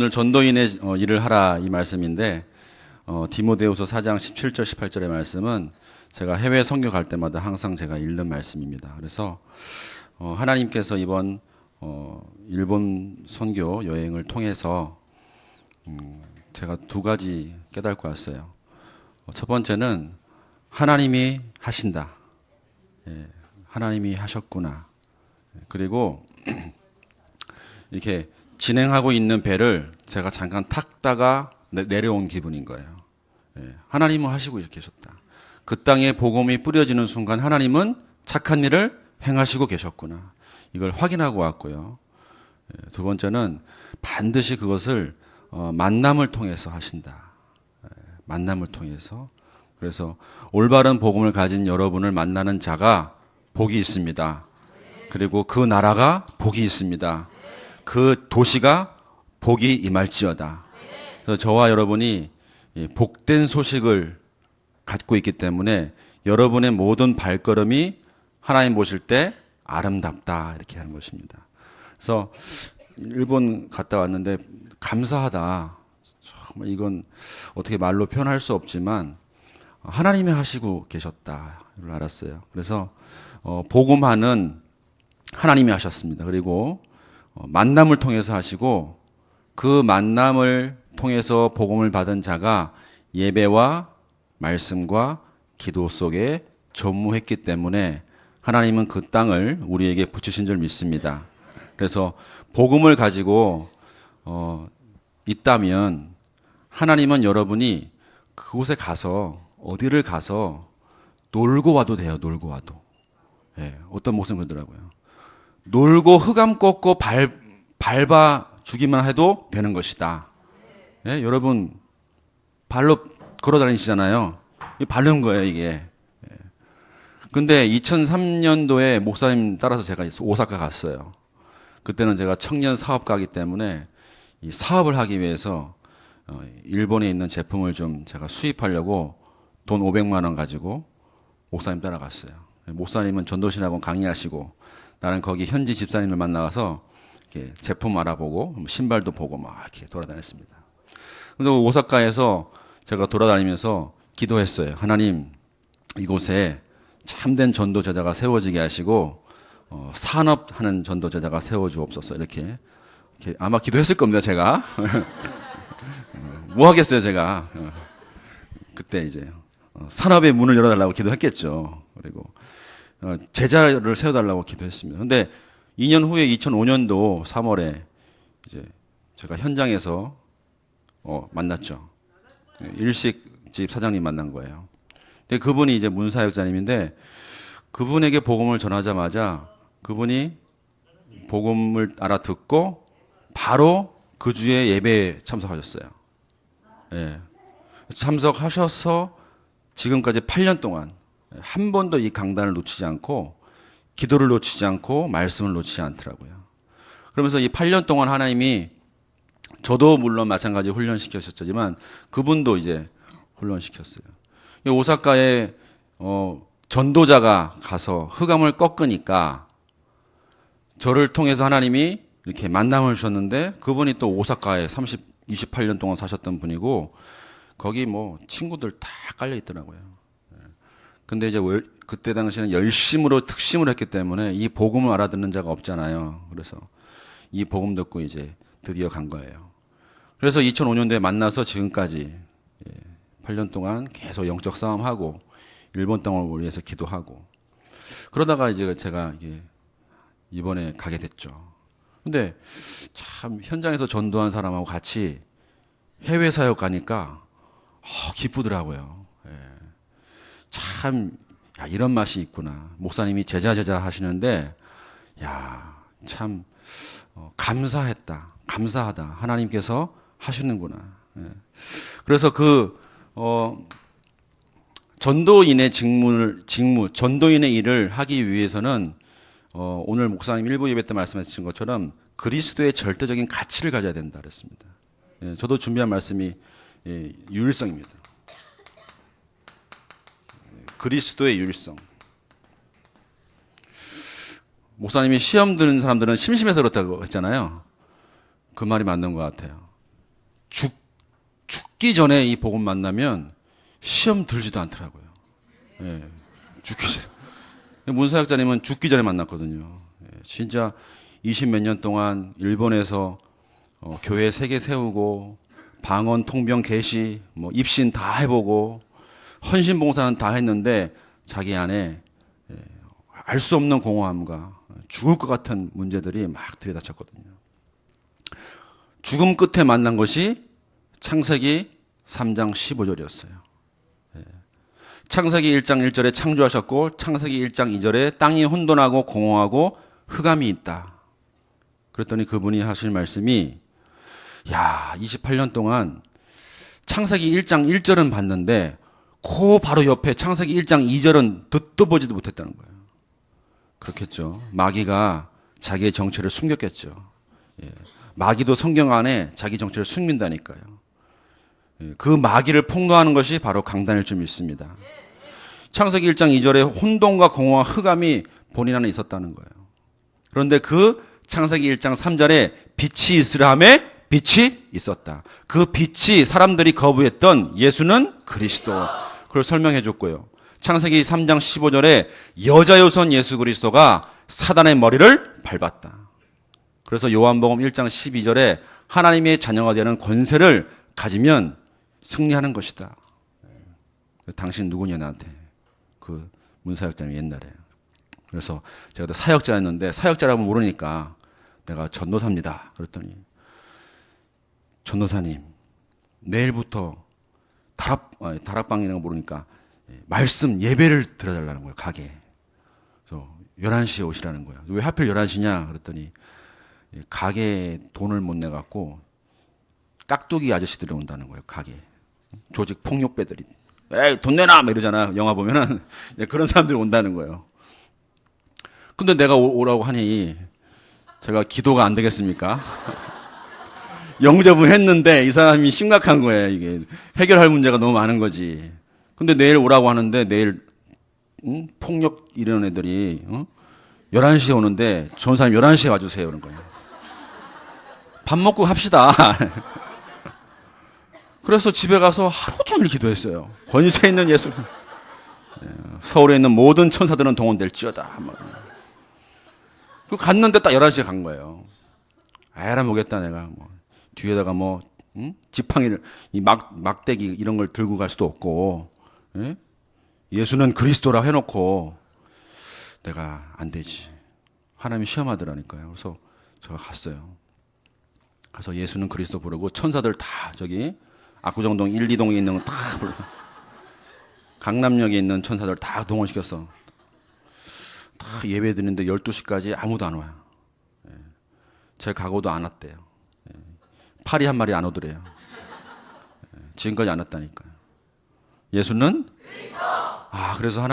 오늘 전도인의 일을 하라 이 말씀인데 디모데후서 4장 17절 18절의 말씀은 제가 해외 선교 갈 때마다 항상 제가 읽는 말씀입니다. 그래서 하나님께서 이번 일본 선교 여행을 통해서 제가 두 가지 깨닫고 왔어요. 첫 번째는 하나님이 하신다. 하나님이 하셨구나. 그리고 이렇게 진행하고 있는 배를 제가 잠깐 탔다가 내려온 기분인 거예요. 하나님은 하시고 계셨다. 그 땅에 복음이 뿌려지는 순간 하나님은 착한 일을 행하시고 계셨구나. 이걸 확인하고 왔고요. 두 번째는 반드시 그것을 만남을 통해서 하신다. 만남을 통해서. 그래서 올바른 복음을 가진 여러분을 만나는 자가 복이 있습니다. 그리고 그 나라가 복이 있습니다. 그 도시가 복이 임할지어다. 그래서 저와 여러분이 복된 소식을 갖고 있기 때문에 여러분의 모든 발걸음이 하나님 보실 때 아름답다 이렇게 하는 것입니다. 그래서 일본 갔다 왔는데 감사하다. 정말 이건 어떻게 말로 표현할 수 없지만 하나님이 하시고 계셨다 이걸 알았어요. 그래서 복음하는 하나님이 하셨습니다. 그리고 만남을 통해서 하시고 그 만남을 통해서 복음을 받은 자가 예배와 말씀과 기도 속에 전무했기 때문에 하나님은 그 땅을 우리에게 붙이신 줄 믿습니다. 그래서 복음을 가지고 있다면 하나님은 여러분이 그곳에 가서 어디를 가서 놀고 와도 돼요. 놀고 와도. 어떤 목사님 그러더라고요. 놀고 흑암 꺾고 밟아 주기만 해도 되는 것이다. 여러분 발로 걸어 다니시잖아요. 바른 거예요, 이게. 근데 2003년도에 목사님 따라서 제가 오사카 갔어요. 그때는 제가 청년 사업가이기 때문에 이 사업을 하기 위해서 일본에 있는 제품을 좀 제가 수입하려고 돈 500만 원 가지고 목사님 따라갔어요. 목사님은 전도신학원 강의하시고 나는 거기 현지 집사님을 만나서 이렇게 제품 알아보고 신발도 보고 막 이렇게 돌아다녔습니다. 그래서 오사카에서 제가 돌아다니면서 기도했어요. 하나님, 이곳에 참된 전도 제자가 세워지게 하시고 산업하는 전도 제자가 세워주옵소서. 이렇게 아마 기도했을 겁니다. 제가 뭐 하겠어요, 제가. 그때 이제 산업의 문을 열어달라고 기도했겠죠. 그리고 제자를 세워달라고 기도했습니다. 근데 2년 후에 2005년도 3월에 이제 제가 현장에서 만났죠. 일식집 사장님 만난 거예요. 근데 그분이 이제 문사역자님인데 그분에게 복음을 전하자마자 그분이 복음을 알아듣고 바로 그 주에 예배에 참석하셨어요. 참석하셔서 지금까지 8년 동안 한 번도 이 강단을 놓치지 않고 기도를 놓치지 않고 말씀을 놓치지 않더라고요. 그러면서 이 8년 동안 하나님이 저도 물론 마찬가지 훈련시켰었지만 그분도 이제 훈련시켰어요. 오사카에 전도자가 가서 흑암을 꺾으니까 저를 통해서 하나님이 이렇게 만남을 주셨는데 그분이 또 오사카에 28년 동안 사셨던 분이고 거기 뭐 친구들 다 깔려 있더라고요. 근데 이제 그때 당시에는 열심으로 특심을 했기 때문에 이 복음을 알아듣는 자가 없잖아요. 그래서 이 복음 듣고 이제 드디어 간 거예요. 그래서 2005년도에 만나서 지금까지 8년 동안 계속 영적 싸움하고 일본 땅을 위해서 기도하고 그러다가 이제 제가 이번에 가게 됐죠. 근데 참 현장에서 전도한 사람하고 같이 해외 사역 가니까 기쁘더라고요. 참 이런 맛이 있구나. 목사님이 제자 하시는데 참 감사했다. 감사하다. 하나님께서 하시는구나. 그래서 전도인의 전도인의 일을 하기 위해서는 오늘 목사님 일부 예배 때 말씀하신 것처럼 그리스도의 절대적인 가치를 가져야 된다 그랬습니다. 저도 준비한 말씀이 유일성입니다. 그리스도의 유일성. 목사님이 시험 드는 사람들은 심심해서 그렇다고 했잖아요. 그 말이 맞는 것 같아요. 죽기 전에 이 복음 만나면 시험 들지도 않더라고요. 예, 죽기 전에. 문사역자님은 죽기 전에 만났거든요. 예, 진짜 20몇 년 동안 일본에서 교회 3개 세우고 방언, 통병, 계시, 입신 다 해보고 헌신봉사는 다 했는데 자기 안에 알 수 없는 공허함과 죽을 것 같은 문제들이 막 들이닥쳤거든요. 죽음 끝에 만난 것이 창세기 3장 15절이었어요. 창세기 1장 1절에 창조하셨고 창세기 1장 2절에 땅이 혼돈하고 공허하고 흑암이 있다. 그랬더니 그분이 하실 말씀이 28년 동안 창세기 1장 1절은 봤는데 그 바로 옆에 창세기 1장 2절은 듣도 보지도 못했다는 거예요. 그렇겠죠. 마귀가 자기의 정체를 숨겼겠죠. 예. 마귀도 성경 안에 자기 정체를 숨긴다니까요. 예. 그 마귀를 폭로하는 것이 바로 강단일 줄 믿습니다. 창세기 1장 2절에 혼돈과 공허와 흑암이 본인 안에 있었다는 거예요. 그런데 그 창세기 1장 3절에 빛이 있으라 하매 빛이 있었다. 그 빛이 사람들이 거부했던 예수는 그리스도. 그걸 설명해 줬고요. 창세기 3장 15절에 여자의 선 예수 그리스도가 사단의 머리를 밟았다. 그래서 요한복음 1장 12절에 하나님의 자녀가 되는 권세를 가지면 승리하는 것이다. 당신 누구냐 나한테. 그 문사역자님 옛날에. 그래서 제가 사역자였는데 사역자라고 모르니까 내가 전도사입니다. 그랬더니 전도사님 내일부터 다락방이라고 모르니까 말씀 예배를 드려달라는 거예요. 가게. 그래서 11시에 오시라는 거예요. 왜 하필 11시냐 그랬더니 가게 돈을 못 내갖고 깍두기 아저씨들이 온다는 거예요. 가게. 조직 폭력배들이. 에이 돈 내놔! 막 이러잖아. 영화 보면은 그런 사람들이 온다는 거예요. 근데 내가 오라고 하니 제가 기도가 안 되겠습니까? 영접을 했는데 이 사람이 심각한 거예요. 이게 해결할 문제가 너무 많은 거지. 근데 내일 오라고 하는데 내일 폭력 이런 애들이 11시에 오는데 좋은 사람 11시에 와주세요. 그런 거예요. 밥 먹고 합시다. 그래서 집에 가서 하루 종일 기도했어요. 권세 있는 예수. 서울에 있는 모든 천사들은 동원될지어다. 그 갔는데 딱 11시에 간 거예요. 에라 모겠다 내가. 뒤에다가 지팡이를 막대기 이런 걸 들고 갈 수도 없고 예? 예수는 그리스도라 해놓고 내가 안 되지. 하나님이 시험하더라니까요. 그래서 제가 갔어요. 가서 예수는 그리스도 부르고 천사들 다 저기 압구정동 1, 2동에 있는 거 다 불러. 강남역에 있는 천사들 다 동원시켰어. 다 예배 드리는데 12시까지 아무도 안 와요. 예. 제 각오도 안 왔대요. 예. 파리 한 마리 안 오더래요. 예. 지금까지 안 왔다니까요. 예수는 그래서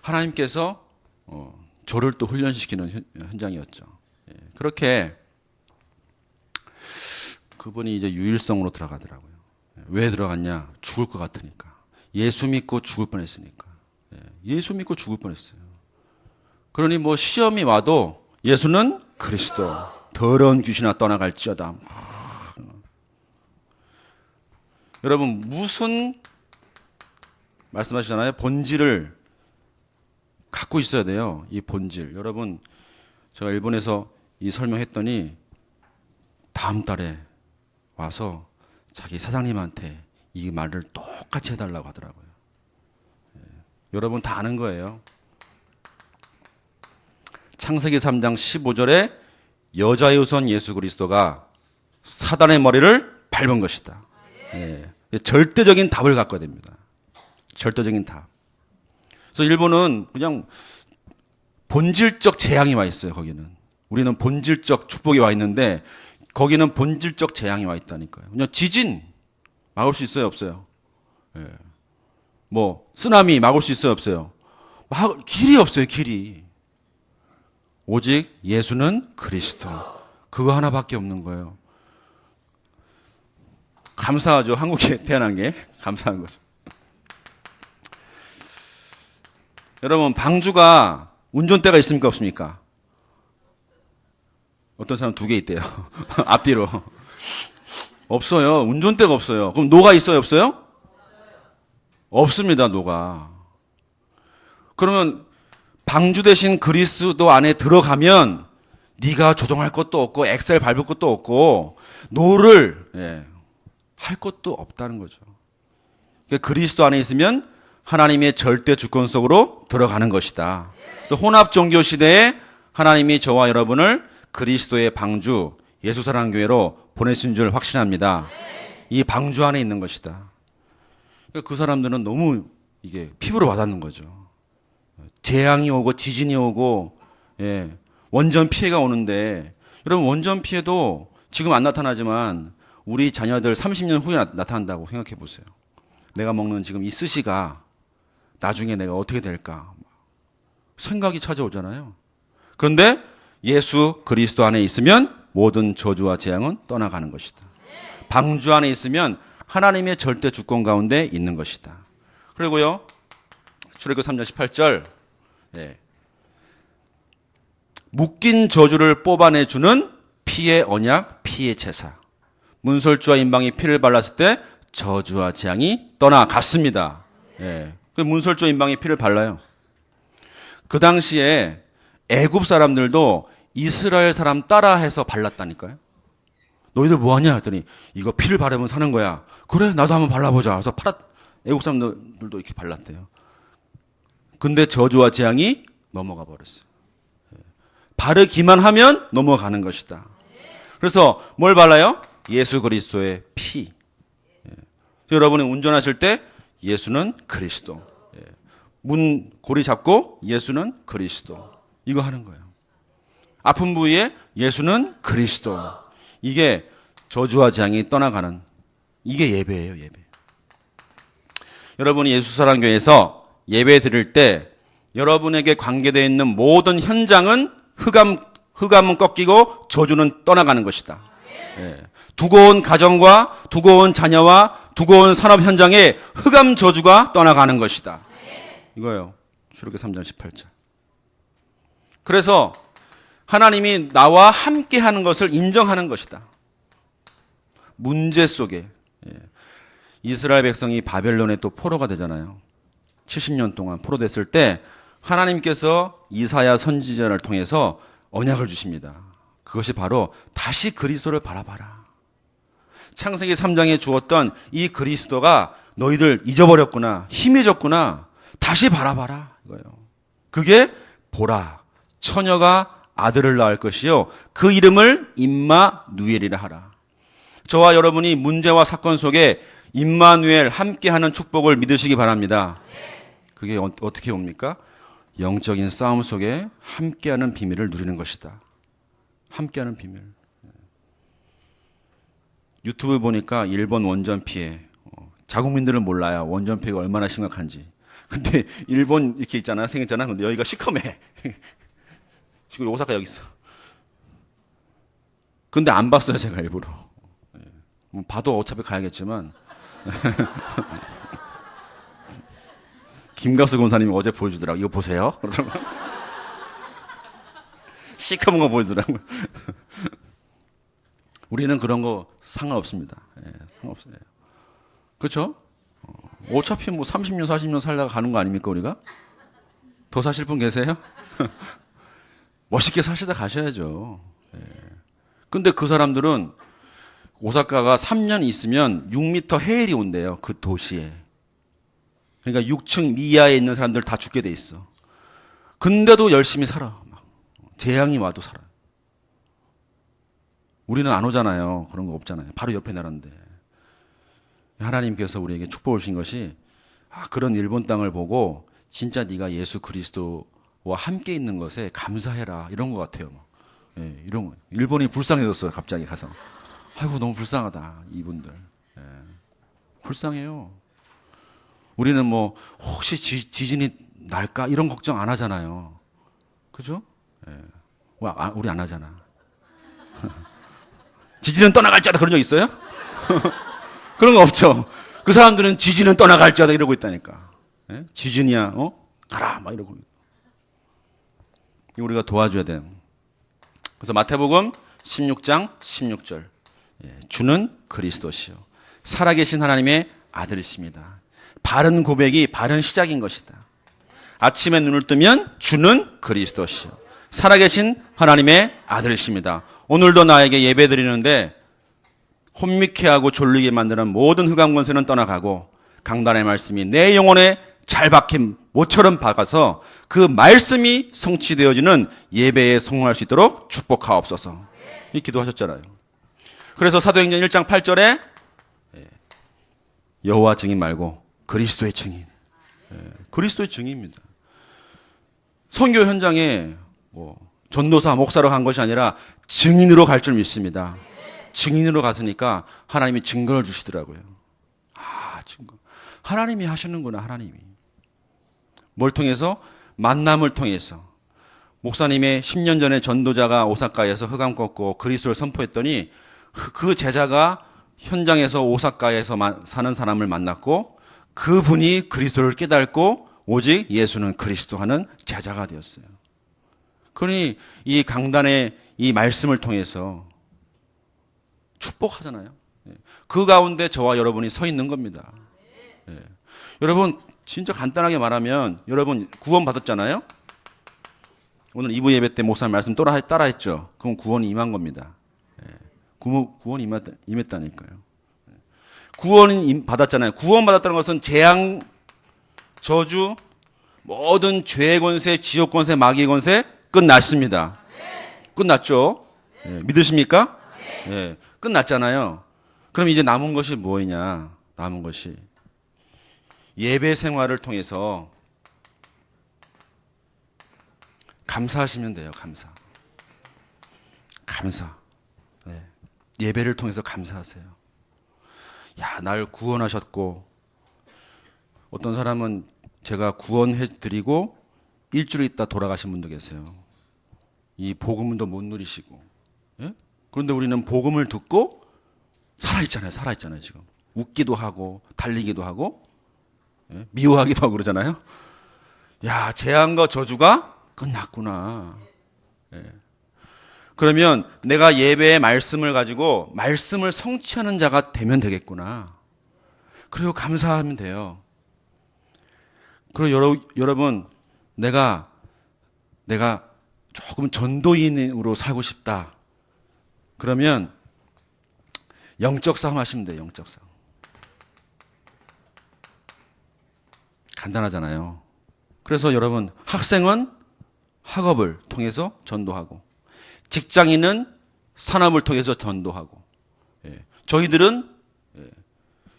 하나님께서 저를 또 훈련시키는 현장이었죠. 예. 그렇게 그분이 이제 유일성으로 들어가더라고요. 왜 들어갔냐? 죽을 것 같으니까. 예수 믿고 죽을 뻔했으니까. 예수 믿고 죽을 뻔했어요. 그러니 시험이 와도 예수는 그리스도. 더러운 귀신아 떠나갈지어다. 여러분 무슨 말씀하시잖아요. 본질을 갖고 있어야 돼요. 이 본질. 여러분 제가 일본에서 이 설명했더니 다음 달에 와서 자기 사장님한테 이 말을 똑같이 해달라고 하더라고요. 여러분 다 아는 거예요. 창세기 3장 15절에 여자의 후손 예수 그리스도가 사단의 머리를 밟은 것이다. 예. 절대적인 답을 갖고야 됩니다. 절대적인 답. 그래서 일본은 그냥 본질적 재앙이 와 있어요. 거기는. 우리는 본질적 축복이 와 있는데 거기는 본질적 재앙이 와 있다니까요. 그냥 지진 막을 수 있어요, 없어요? 예. 쓰나미 막을 수 있어요, 없어요? 길이 없어요, 길이. 오직 예수는 그리스도. 그거 하나밖에 없는 거예요. 감사하죠. 한국에 태어난 게 감사한 거죠. 여러분 방주가 운전대가 있습니까, 없습니까? 어떤 사람 2개 있대요. 앞뒤로. 없어요. 운전대가 없어요. 그럼 노가 있어요, 없어요? 없습니다, 노가. 그러면 방주 대신 그리스도 안에 들어가면 네가 조정할 것도 없고 엑셀 밟을 것도 없고 노를 할 것도 없다는 거죠. 그러니까 그리스도 안에 있으면 하나님의 절대 주권 속으로 들어가는 것이다. 그래서 혼합 종교 시대에 하나님이 저와 여러분을 그리스도의 방주 예수사랑교회로 보내신 줄 확신합니다. 이 방주 안에 있는 것이다. 그러니까 그 사람들은 너무 이게 피부로 와닿는 거죠. 재앙이 오고 지진이 오고 원전 피해가 오는데 여러분 원전 피해도 지금 안 나타나지만 우리 자녀들 30년 후에 나타난다고 생각해 보세요. 내가 먹는 지금 이 스시가 나중에 내가 어떻게 될까 생각이 찾아오잖아요. 그런데 예수 그리스도 안에 있으면 모든 저주와 재앙은 떠나가는 것이다. 방주 안에 있으면 하나님의 절대 주권 가운데 있는 것이다. 그리고요 출애굽 3장 18절 묶인 저주를 뽑아내주는 피의 언약, 피의 제사. 문설주와 임방이 피를 발랐을 때 저주와 재앙이 떠나갔습니다. 그 문설주와 임방이 피를 발라요. 그 당시에 애굽 사람들도 이스라엘 사람 따라해서 발랐다니까요. 너희들 뭐하냐 했더니 이거 피를 바르면 사는 거야. 그래 나도 한번 발라보자. 그래서 애국 사람들도 이렇게 발랐대요. 근데 저주와 재앙이 넘어가 버렸어요. 바르기만 하면 넘어가는 것이다. 그래서 뭘 발라요? 예수 그리스도의 피. 여러분이 운전하실 때 예수는 그리스도. 문 고리 잡고 예수는 그리스도. 이거 하는 거예요. 아픈 부위에 예수는 그리스도. 이게 저주와 재앙이 떠나가는 이게 예배예요, 예배. 여러분이 예수사랑교회에서 예배 드릴 때 여러분에게 관계되어 있는 모든 현장은 흑암은 꺾이고 저주는 떠나가는 것이다. 두고 온 가정과 두고 온 자녀와 두고 온 산업 현장에 흑암 저주가 떠나가는 것이다. 이거예요. 출애굽 3장 18절. 그래서 하나님이 나와 함께 하는 것을 인정하는 것이다. 문제 속에 이스라엘 백성이 바벨론에 또 포로가 되잖아요. 70년 동안 포로됐을 때 하나님께서 이사야 선지자를 통해서 언약을 주십니다. 그것이 바로 다시 그리스도를 바라봐라. 창세기 3장에 주었던 이 그리스도가 너희들 잊어버렸구나. 희미해졌구나. 다시 바라봐라. 이거예요. 그게 보라. 처녀가 아들을 낳을 것이요. 그 이름을 임마누엘이라 하라. 저와 여러분이 문제와 사건 속에 임마누엘 함께하는 축복을 믿으시기 바랍니다. 그게 어떻게 옵니까? 영적인 싸움 속에 함께하는 비밀을 누리는 것이다. 함께하는 비밀. 유튜브 보니까 일본 원전 피해. 자국민들은 몰라요. 원전 피해가 얼마나 심각한지. 근데 일본 이렇게 있잖아. 생겼잖아. 근데 여기가 시커매. 지금 오사카 여기 있어. 근데 안 봤어요. 제가 일부러. 봐도 어차피 가야겠지만. 김갑수 권사님이 어제 보여주더라고. 이거 보세요. 시커먼 거 보여주더라고요. 우리는 그런 거 상관없습니다. 상관없어요. 그렇죠? 어차피 뭐 30년, 40년 살다가 가는 거 아닙니까, 우리가? 더 사실 분 계세요? 멋있게 사시다 가셔야죠. 근데 그 사람들은 오사카가 3년 있으면 6m 해일이 온대요. 그 도시에. 그러니까 6층 미하에 있는 사람들 다 죽게 돼 있어. 근데도 열심히 살아. 재앙이 와도 살아. 우리는 안 오잖아요. 그런 거 없잖아요. 바로 옆에 나라인데. 하나님께서 우리에게 축복을 주신 것이 그런 일본 땅을 보고 진짜 네가 예수 그리스도와 함께 있는 것에 감사해라. 이런 것 같아요. 이런 거. 일본이 불쌍해졌어요. 갑자기 가서. 아이고 너무 불쌍하다. 이분들. 불쌍해요. 우리는 뭐 혹시 지진이 날까 이런 걱정 안 하잖아요. 그죠? 우리 안 하잖아. 지진은 떠나갈지어다 그런 적 있어요? 그런 거 없죠. 그 사람들은 지진은 떠나갈지어다 이러고 있다니까. 지진이야, 가라 막 이러고. 우리가 도와줘야 돼요. 그래서 마태복음 16장 16절 주는 그리스도시요 살아계신 하나님의 아들이십니다. 바른 고백이 바른 시작인 것이다. 아침에 눈을 뜨면 주는 그리스도시요 살아계신 하나님의 아들이십니다. 오늘도 나에게 예배 드리는데 혼미케 하고 졸리게 만드는 모든 흑암 권세는 떠나가고 강단의 말씀이 내 영혼에 잘 박힌 모처럼 박아서 그 말씀이 성취되어지는 예배에 성공할 수 있도록 축복하옵소서. 이 기도하셨잖아요. 그래서 사도행전 1장 8절에 여호와 증인 말고 그리스도의 증인. 그리스도의 증인입니다. 선교 현장에 전도사, 목사로 간 것이 아니라 증인으로 갈 줄 믿습니다. 증인으로 갔으니까 하나님이 증거를 주시더라고요. 증거. 하나님이 하시는구나, 하나님이. 뭘 통해서? 만남을 통해서. 목사님의 10년 전에 전도자가 오사카에서 흑암 꺾고 그리스도를 선포했더니 그 제자가 현장에서 오사카에서 사는 사람을 만났고 그분이 그리스도를 깨닫고 오직 예수는 그리스도 하는 제자가 되었어요. 그러니 이 강단의 이 말씀을 통해서 축복하잖아요. 그 가운데 저와 여러분이 서 있는 겁니다. 여러분 진짜 간단하게 말하면 여러분 구원 받았잖아요. 오늘 2부 예배 때 목사님 말씀 따라했죠. 그럼 구원이 임한 겁니다. 구원이 임했다니까요. 구원 받았잖아요. 구원 받았다는 것은 재앙, 저주, 모든 죄의 권세, 지옥 권세, 마귀의 권세 끝났습니다. 끝났죠? 믿으십니까? 끝났잖아요. 그럼 이제 남은 것이 뭐냐? 남은 것이 예배 생활을 통해서 감사하시면 돼요. 감사. 예배를 통해서 감사하세요. 야, 날 구원하셨고, 어떤 사람은 제가 구원해드리고 일주일 있다 돌아가신 분도 계세요. 이 복음도 못 누리시고. 그런데 우리는 복음을 듣고 살아있잖아요, 지금. 웃기도 하고, 달리기도 하고, 미워하기도 하고 그러잖아요. 야, 재앙과 저주가 끝났구나. 그러면 내가 예배의 말씀을 가지고 말씀을 성취하는 자가 되면 되겠구나. 그리고 감사하면 돼요. 그리고 여러분, 내가 조금 전도인으로 살고 싶다. 그러면 영적 싸움 하시면 돼요. 영적 싸움. 간단하잖아요. 그래서 여러분, 학생은 학업을 통해서 전도하고 직장인은 산업을 통해서 전도하고 저희들은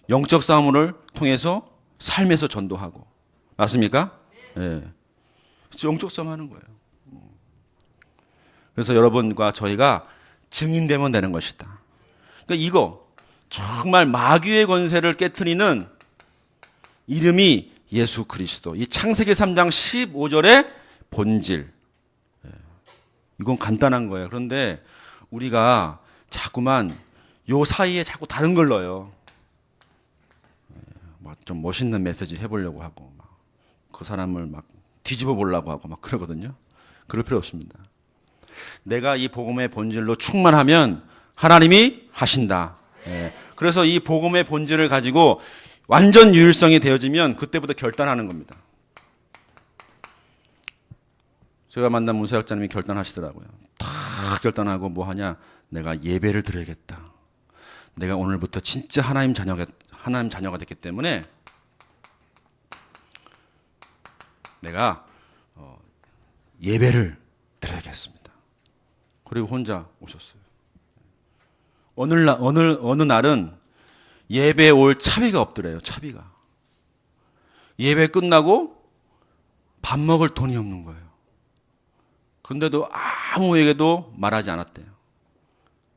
영적 싸움을 통해서 삶에서 전도하고 맞습니까? 영적 싸움 하는 거예요. 그래서 여러분과 저희가 증인되면 되는 것이다. 그러니까 이거 정말 마귀의 권세를 깨트리는 이름이 예수 그리스도. 이 창세기 3장 15절의 본질. 이건 간단한 거예요. 그런데 우리가 자꾸만 요 사이에 자꾸 다른 걸 넣어요. 좀 멋있는 메시지 해보려고 하고 그 사람을 막 뒤집어 보려고 하고 막 그러거든요. 그럴 필요 없습니다. 내가 이 복음의 본질로 충만하면 하나님이 하신다. 그래서 이 복음의 본질을 가지고 완전 유일성이 되어지면 그때부터 결단하는 겁니다. 제가 만난 문사역자님이 결단하시더라고요. 다 결단하고 뭐 하냐? 내가 예배를 드려야겠다. 내가 오늘부터 진짜 하나님 자녀가 됐기 때문에 내가 예배를 드려야겠습니다. 그리고 혼자 오셨어요. 어느 날은 예배에 올 차비가 없더래요. 차비가. 예배 끝나고 밥 먹을 돈이 없는 거예요. 근데도 아무에게도 말하지 않았대요.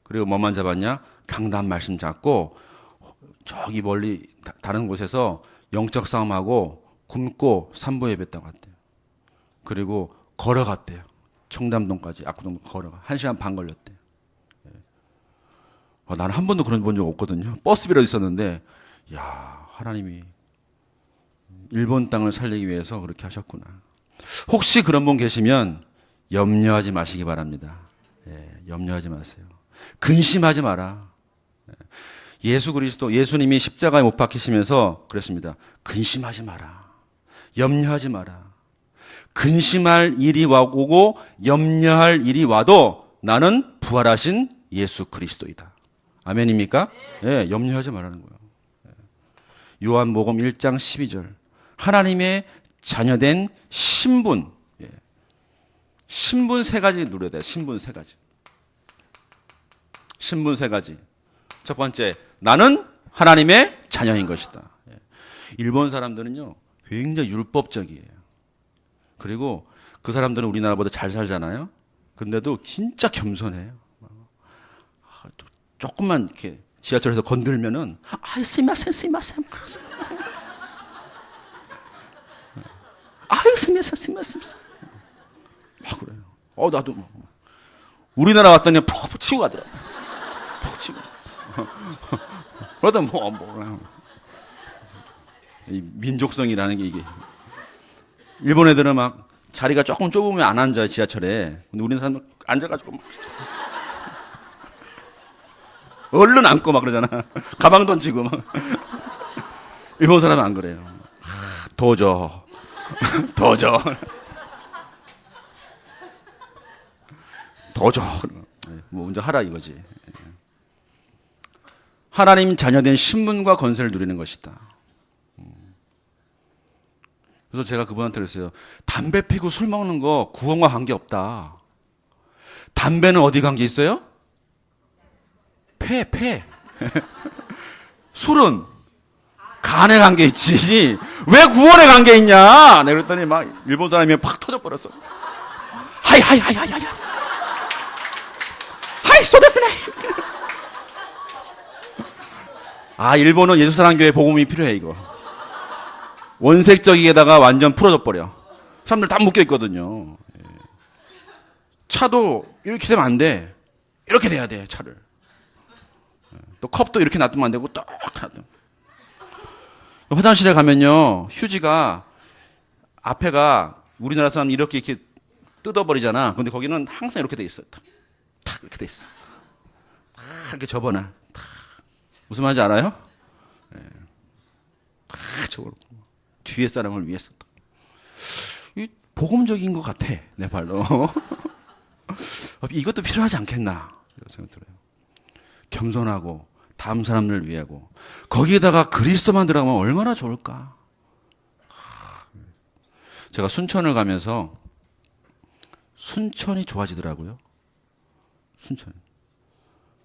그리고 뭐만 잡았냐? 강단 말씀 잡고 저기 멀리 다른 곳에서 영적 싸움하고 굶고 산보 예배했다고 했대요. 그리고 걸어갔대요. 청담동까지 압구정도 걸어가 1시간 반 걸렸대요. 나는 한 번도 그런 본 적 없거든요. 버스비라도 있었는데 야, 하나님이 일본 땅을 살리기 위해서 그렇게 하셨구나. 혹시 그런 분 계시면 염려하지 마시기 바랍니다. 염려하지 마세요. 근심하지 마라. 예수님이 십자가에 못 박히시면서 그랬습니다. 근심하지 마라. 염려하지 마라. 근심할 일이 오고 염려할 일이 와도 나는 부활하신 예수 그리스도이다. 아멘입니까? 예, 염려하지 말라는 거예요. 요한복음 1장 12절. 하나님의 자녀된 신분. 예. 신분 세 가지 누려야 돼요. 신분 세 가지. 신분 세 가지. 첫 번째, 나는 하나님의 자녀인 것이다. 예. 일본 사람들은요, 굉장히 율법적이에요. 그리고 그 사람들은 우리나라보다 잘 살잖아요. 근데도 진짜 겸손해요. 조금만 이렇게 지하철에서 건들면은, 스미마센. 스미마센. 막 그래요. 나도 뭐. 우리나라 왔더니 푹 치고 가더라고요. 푹 치고. 그러다 이 민족성이라는 게 이게. 일본 애들은 막 자리가 조금 좁으면 안 앉아요, 지하철에. 근데 우리는 사람은 앉아가지고 막. 얼른 앉고 막 그러잖아. 가방 던지고 막. 일본 사람은 안 그래요. 도저. 뭐 먼저 하라 이거지. 하나님 자녀된 신분과 권세를 누리는 것이다. 그래서 제가 그분한테 그랬어요. 담배 피고 술 먹는 거 구원과 관계없다. 담배는 어디 관계 있어요? 폐. 술은 간에 관계 있지. 왜 구원에 관계 있냐? 내가 그랬더니 막 일본 사람이 팍 터져버렸어. 하이 소데스네. 일본은 예수사랑교회 복음이 필요해 이거. 원색적이게다가 완전 풀어져 버려. 사람들 다 묶여 있거든요. 차도 이렇게 되면 안 돼. 이렇게 돼야 돼 차를. 또 컵도 이렇게 놔두면 안 되고 딱 놔두면. 화장실에 가면요 휴지가 앞에가 우리나라 사람 이렇게 뜯어버리잖아. 근데 거기는 항상 이렇게 돼 있어. 탁 이렇게 돼 있어. 탁 이렇게 접어놔. 탁. 무슨 말인지 알아요? 탁 접어놓고 뒤에 사람을 위해서. 이 복음적인 것 같아 내 말로. 이것도 필요하지 않겠나 이런 생각 들어요. 겸손하고 다음 사람들을 위하고 거기에다가 그리스도만 들어가면 얼마나 좋을까. 제가 순천을 가면서 순천이 좋아지더라고요. 순천.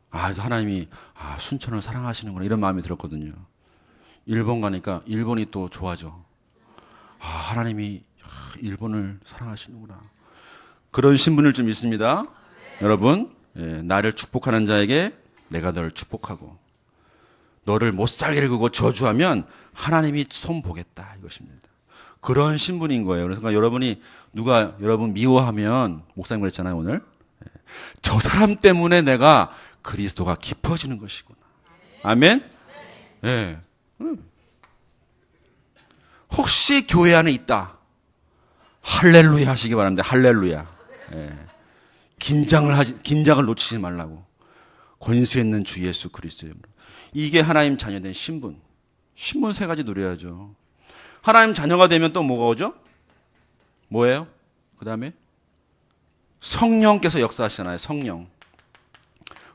그래서 하나님이 순천을 사랑하시는구나 이런 마음이 들었거든요. 일본 가니까 일본이 또 좋아져. 하나님이 일본을 사랑하시는구나. 그런 신분을 좀 있습니다. 여러분, 나를 축복하는 자에게 내가 너를 축복하고 너를 못 살게 굴고 저주하면 하나님이 손 보겠다 이것입니다. 그런 신분인 거예요. 그러니까 여러분이 누가 여러분 미워하면 목사님 그랬잖아요 오늘. 저 사람 때문에 내가 그리스도가 깊어지는 것이구나. 아멘. 네. 혹시 교회 안에 있다. 할렐루야 하시기 바랍니다. 할렐루야. 긴장을 놓치지 말라고. 권세 있는 주 예수 그리스도의 이름으로. 이게 하나님 자녀된 신분. 신분 세 가지 누려야죠. 하나님 자녀가 되면 또 뭐가 오죠? 뭐예요? 그 다음에 성령께서 역사하시잖아요. 성령.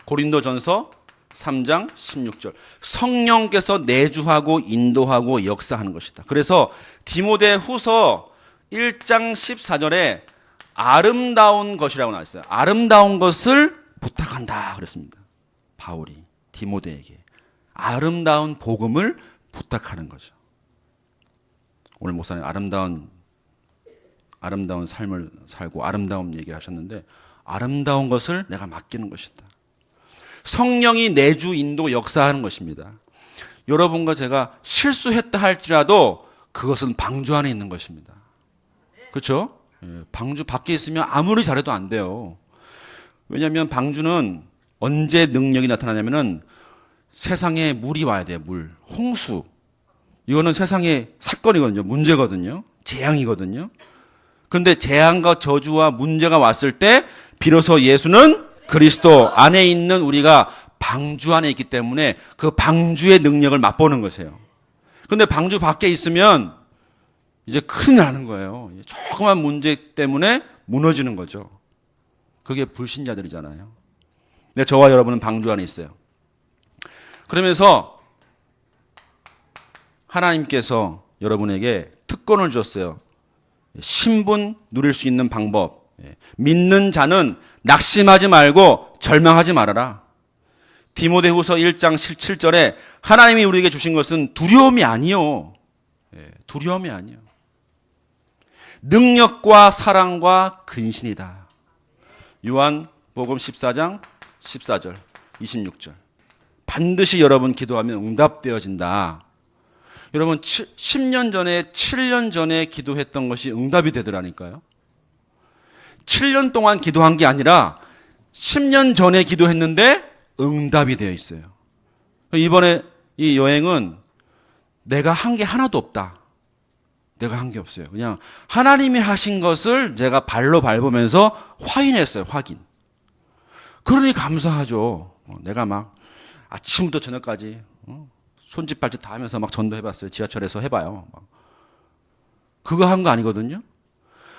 고린도전서 3장 16절. 성령께서 내주하고 인도하고 역사하는 것이다. 그래서 디모데후서 1장 14절에 아름다운 것이라고 나와 있어요. 아름다운 것을 부탁한다 그랬습니다. 바울이 디모데에게 아름다운 복음을 부탁하는 거죠. 오늘 목사님 아름다운 삶을 살고 아름다운 얘기를 하셨는데 아름다운 것을 내가 맡기는 것이다. 성령이 내주 인도 역사하는 것입니다. 여러분과 제가 실수했다 할지라도 그것은 방주 안에 있는 것입니다. 그렇죠? 방주 밖에 있으면 아무리 잘해도 안 돼요. 왜냐하면 방주는 언제 능력이 나타나냐면은 세상에 물이 와야 돼요. 물, 홍수. 이거는 세상의 사건이거든요. 문제거든요. 재앙이거든요. 그런데 재앙과 저주와 문제가 왔을 때 비로소 예수는 그리스도 안에 있는 우리가 방주 안에 있기 때문에 그 방주의 능력을 맛보는 것이에요. 근데 방주 밖에 있으면 이제 큰일 나는 거예요. 조그만 문제 때문에 무너지는 거죠. 그게 불신자들이잖아요. 근데 저와 여러분은 방주 안에 있어요. 그러면서 하나님께서 여러분에게 특권을 줬어요. 신분 누릴 수 있는 방법. 믿는 자는 낙심하지 말고 절망하지 말아라. 디모데후서 1장 7절에 하나님이 우리에게 주신 것은 두려움이 아니요. 두려움이 아니요. 능력과 사랑과 근신이다. 요한복음 14장 14절 26절. 반드시 여러분 기도하면 응답되어진다. 여러분 10년 전에 7년 전에 기도했던 것이 응답이 되더라니까요. 7년 동안 기도한 게 아니라 10년 전에 기도했는데 응답이 되어 있어요. 이번에 이 여행은 내가 한 게 하나도 없다. 내가 한 게 없어요. 그냥 하나님이 하신 것을 제가 발로 밟으면서 확인했어요. 확인. 그러니 감사하죠. 내가 막 아침부터 저녁까지 손짓 발짓 다 하면서 막 전도해봤어요. 지하철에서 해봐요. 그거 한 거 아니거든요.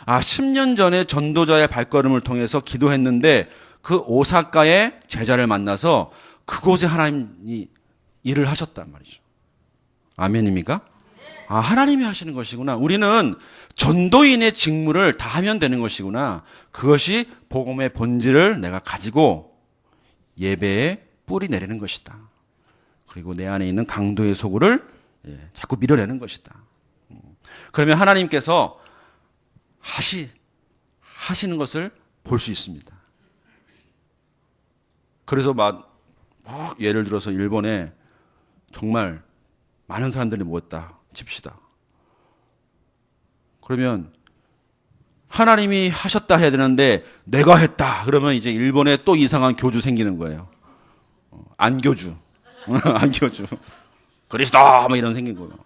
10년 전에 전도자의 발걸음을 통해서 기도했는데 그 오사카의 제자를 만나서 그곳에 하나님이 일을 하셨단 말이죠. 아멘입니까? 하나님이 하시는 것이구나. 우리는 전도인의 직무를 다 하면 되는 것이구나. 그것이 복음의 본질을 내가 가지고 예배에 뿌리 내리는 것이다. 그리고 내 안에 있는 강도의 소굴을 자꾸 밀어내는 것이다. 그러면 하나님께서 하시는 것을 볼 수 있습니다. 그래서 막 예를 들어서 일본에 정말 많은 사람들이 모였다 칩시다. 그러면 하나님이 하셨다 해야 되는데 내가 했다. 그러면 이제 일본에 또 이상한 교주 생기는 거예요. 안교주. 안교주. 그리스도 뭐 이런 생긴 거예요.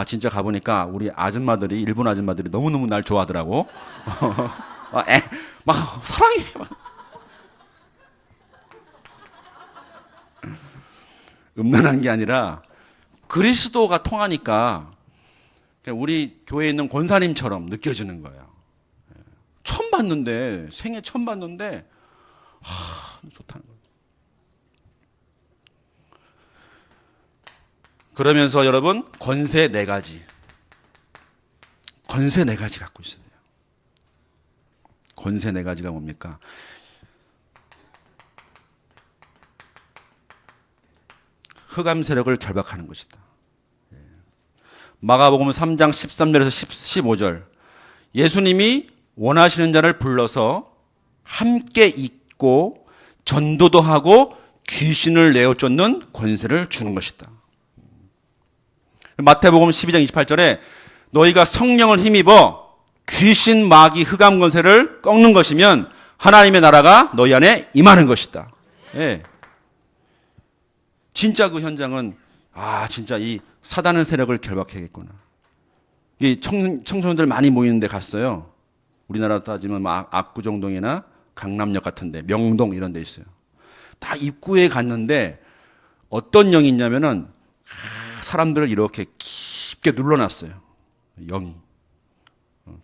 진짜 가보니까 우리 아줌마들이 일본 아줌마들이 너무너무 날 좋아하더라고. 막 사랑해. 음란한 게 아니라 그리스도가 통하니까 우리 교회에 있는 권사님처럼 느껴지는 거예요. 처음 봤는데 생애 처음 봤는데 좋다는 거예요. 그러면서 여러분 권세 4가지 권세 4가지 갖고 있어야 돼요. 권세 4가지가 뭡니까? 흑암 세력을 결박하는 것이다. 마가복음 3장 13절에서 15절. 예수님이 원하시는 자를 불러서 함께 있고 전도도 하고 귀신을 내어 쫓는 권세를 주는 것이다. 마태복음 12장 28절에 너희가 성령을 힘입어 귀신, 마귀, 흑암 권세를 꺾는 것이면 하나님의 나라가 너희 안에 임하는 것이다. 예. 진짜 그 현장은 진짜 이 사단의 세력을 결박해야겠구나. 이 청소년들 많이 모이는 데 갔어요. 우리나라 따지면 압구정동이나 강남역 같은 데, 명동 이런 데 있어요. 다 입구에 갔는데 어떤 영이 있냐면은 사람들을 이렇게 깊게 눌러놨어요. 영이.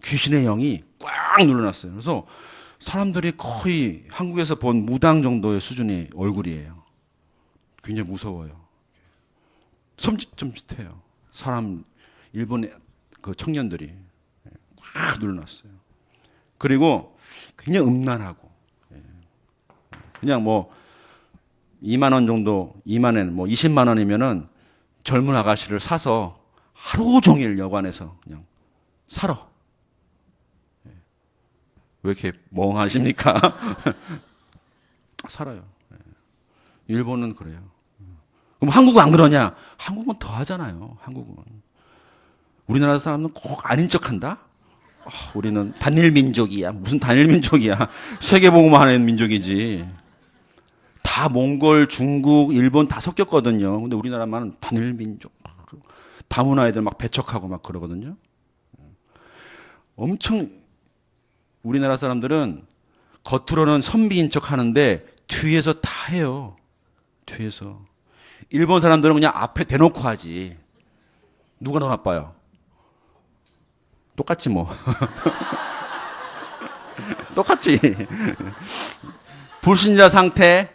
귀신의 영이 꽉 눌러놨어요. 그래서 사람들이 거의 한국에서 본 무당 정도의 수준의 얼굴이에요. 굉장히 무서워요. 섬찟섬찟해요. 일본의 그 청년들이 꽉 눌러놨어요. 그리고 굉장히 음란하고, 그냥 2만 원 정도, 2만 원, 20만 원이면은 젊은 아가씨를 사서 하루 종일 여관에서 그냥 살아. 왜 이렇게 멍하십니까? 살아요. 일본은 그래요. 그럼 한국은 안 그러냐? 한국은 더 하잖아요. 한국은. 우리나라 사람은 꼭 아닌 척한다? 우리는 단일 민족이야. 무슨 단일 민족이야. 세계복음만 하는 민족이지. 다 몽골, 중국, 일본 다 섞였거든요. 근데 우리나라만 단일 민족. 다문화 애들 막 배척하고 막 그러거든요. 엄청 우리나라 사람들은 겉으로는 선비인 척 하는데 뒤에서 다 해요. 뒤에서. 일본 사람들은 그냥 앞에 대놓고 하지. 누가 더 나빠요? 똑같지 뭐. 똑같지. 불신자 상태,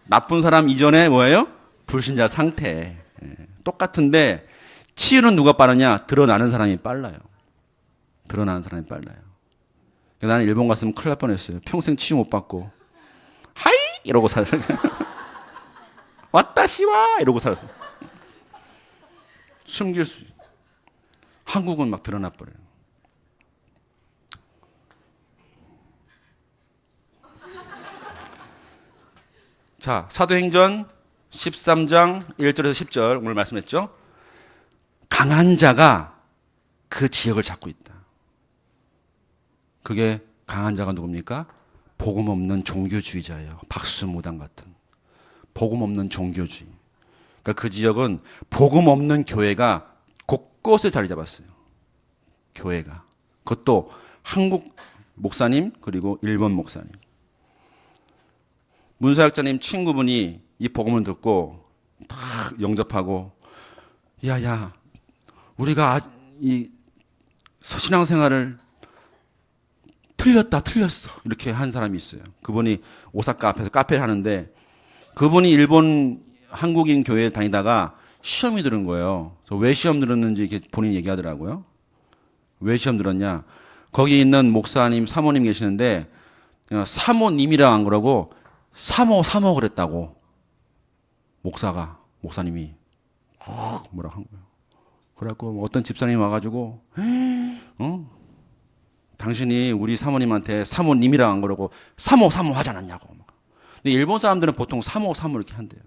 나쁜 사람 이전에 뭐예요? 불신자 상태. 똑같은데 치유는 누가 빠르냐? 드러나는 사람이 빨라요. 드러나는 사람이 빨라요. 나는 일본 갔으면 큰일 날 뻔했어요. 평생 치유 못 받고 하이 이러고 살아. 왔다시와 이러고 살아. 숨길 수. 한국은 막 드러나 버려요. 자, 사도행전 13장 1절에서 10절 오늘 말씀했죠. 강한 자가 그 지역을 잡고 있다. 그게 강한 자가 누굽니까? 복음 없는 종교주의자예요. 박수무당 같은. 복음 없는 종교주의. 그러니까 그 지역은 복음 없는 교회가 곳곳에 자리 잡았어요. 교회가. 그것도 한국 목사님 그리고 일본 목사님. 문사역자님 친구분이 이 복음을 듣고 다 영접하고 야야 우리가 이 신앙생활을 틀렸어 이렇게 한 사람이 있어요. 그분이 오사카 앞에서 카페를 하는데 그분이 일본 한국인 교회에 다니다가 시험이 들은 거예요. 그래서 왜 시험 들었는지 이렇게 본인이 얘기하더라고요. 왜 시험 들었냐? 거기 있는 목사님, 사모님 계시는데 사모님이라 안 그러고 사모 그랬다고. 목사님이 뭐라 한 거예요. 그래갖고 어떤 집사님이 와가지고 당신이 우리 사모님한테 사모님이라 안 그러고 사모 하지 않았냐고. 근데 일본 사람들은 보통 사모 이렇게 한대요.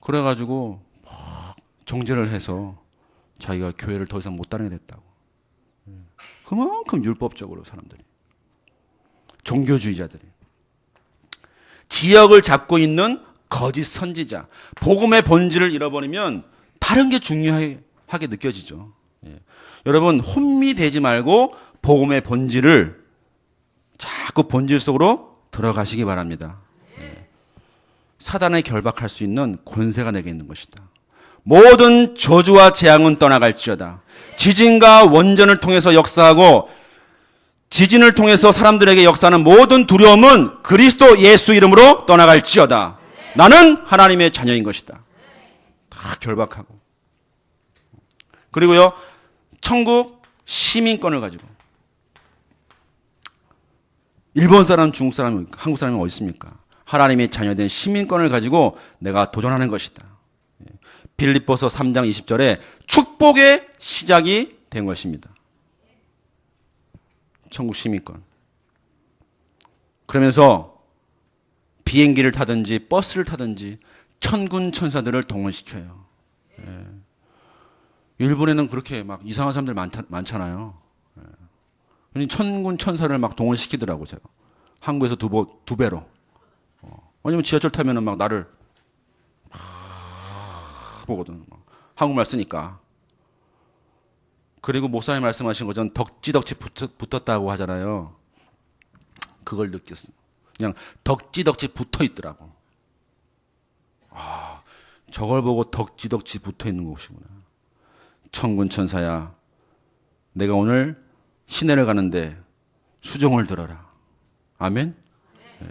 그래가지고 정죄를 해서 자기가 교회를 더 이상 못 다니게 됐다고. 그만큼 율법적으로 사람들이. 종교주의자들이. 지역을 잡고 있는 거짓 선지자. 복음의 본질을 잃어버리면 다른 게 중요하게 느껴지죠. 예. 여러분 혼미되지 말고 복음의 본질을 자꾸 본질 속으로 들어가시기 바랍니다. 예. 사단에 결박할 수 있는 권세가 내게 있는 것이다. 모든 저주와 재앙은 떠나갈지어다. 지진과 원전을 통해서 역사하고 지진을 통해서 사람들에게 역사하는 모든 두려움은 그리스도 예수 이름으로 떠나갈지어다. 나는 하나님의 자녀인 것이다. 다 결박하고. 그리고요, 천국 시민권을 가지고. 일본 사람, 중국 사람, 한국 사람이 어디 있습니까? 하나님의 자녀된 시민권을 가지고 내가 도전하는 것이다. 빌립보서 3장 20절에 축복의 시작이 된 것입니다. 천국 시민권. 그러면서 비행기를 타든지 버스를 타든지 천군 천사들을 동원시켜요. 예. 일본에는 그렇게 막 이상한 사람들 많잖아요. 예. 천군 천사를 막 동원시키더라고 제가. 한국에서 두 배로. 왜냐면 지하철 타면은 막 나를 보거든. 한국말 쓰니까. 그리고 목사님 말씀하신 것처럼 덕지덕지 붙었다고 하잖아요. 그걸 느꼈어요. 그냥 덕지덕지 붙어 있더라고. 아, 저걸 보고 덕지덕지 붙어 있는 것이구나. 천군 천사야, 내가 오늘 시내를 가는데 수종을 들어라. 아멘? 네.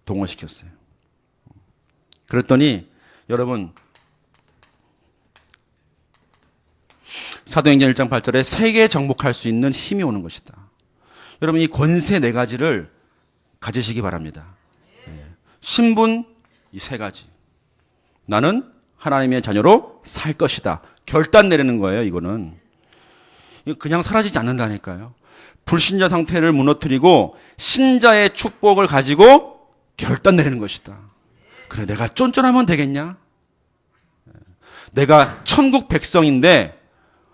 동원시켰어요. 그랬더니 여러분 사도행전 1장 8절에 세계 정복할 수 있는 힘이 오는 것이다. 여러분 이 권세 네 가지를 가지시기 바랍니다. 신분 이 세 가지. 나는 하나님의 자녀로 살 것이다. 결단 내리는 거예요. 이거는 그냥 사라지지 않는다니까요. 불신자 상태를 무너뜨리고 신자의 축복을 가지고 결단 내리는 것이다. 그래 내가 쫀쫀하면 되겠냐? 내가 천국 백성인데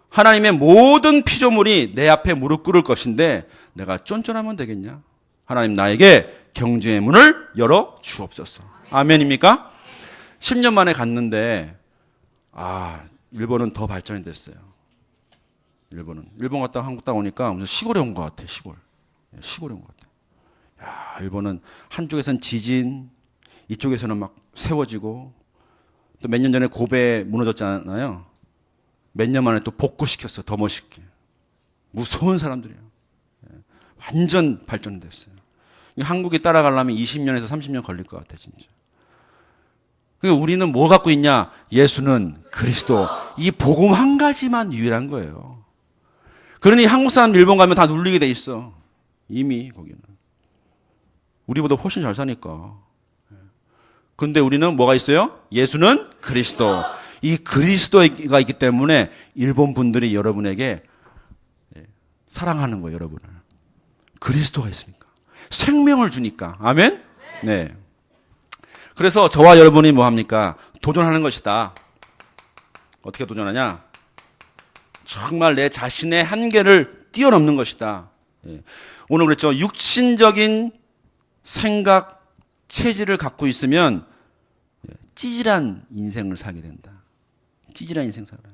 하나님의 모든 피조물이 내 앞에 무릎 꿇을 것인데 내가 쫀쫀하면 되겠냐? 하나님 나에게 경주의 문을 열어 주옵소서. 아멘입니까? 10년 만에 갔는데 일본은 더 발전이 됐어요. 일본 갔다가 한국 오니까 무슨 시골에 온 것 같아. 시골에 온 것 같아. 야, 일본은 한쪽에선 지진, 이쪽에서는 막 세워지고, 또 몇 년 전에 고베 무너졌잖아요. 몇 년 만에 또 복구시켰어. 더 멋있게. 무서운 사람들이에요. 완전 발전됐어요. 한국이 따라가려면 20년에서 30년 걸릴 것 같아, 진짜. 그러니까 우리는 뭐 갖고 있냐? 예수는 그리스도. 이 복음 한 가지만 유일한 거예요. 그러니 한국 사람 일본 가면 다 눌리게 돼 있어. 이미 거기는. 우리보다 훨씬 잘 사니까. 근데 우리는 뭐가 있어요? 예수는 그리스도. 이 그리스도가 있기 때문에 일본 분들이 여러분에게 사랑하는 거예요, 여러분을. 그리스도가 있으니까. 생명을 주니까. 아멘? 네. 그래서 저와 여러분이 뭐 합니까? 도전하는 것이다. 어떻게 도전하냐? 정말 내 자신의 한계를 뛰어넘는 것이다. 오늘 그랬죠. 육신적인 생각, 체질을 갖고 있으면 찌질한 인생을 살게 된다. 찌질한 인생 살아요.